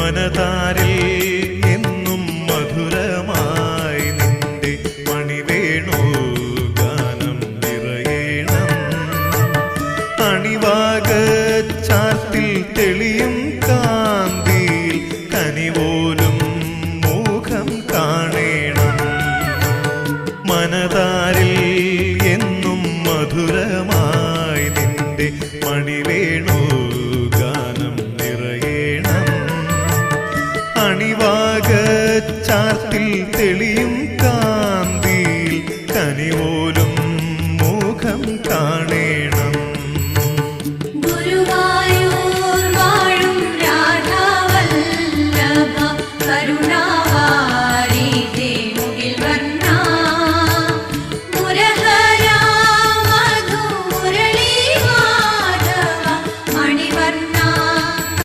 മനതാരിൽ എന്നും മധുരമായി നിന്റെ മണിവേണു ഗാനം നിറയേണം. അണിവാക ചാർത്തിൽ തെളിയും കാന്തിയിൽ കനിപോലും മുഖം കാണേണം. മനതാരിൽ എന്നും മധുരമായി നിന്റെ മണിവേണു ഗാനം നിറയേണം. അണിവാക ചാർത്തിൽ തെളിയും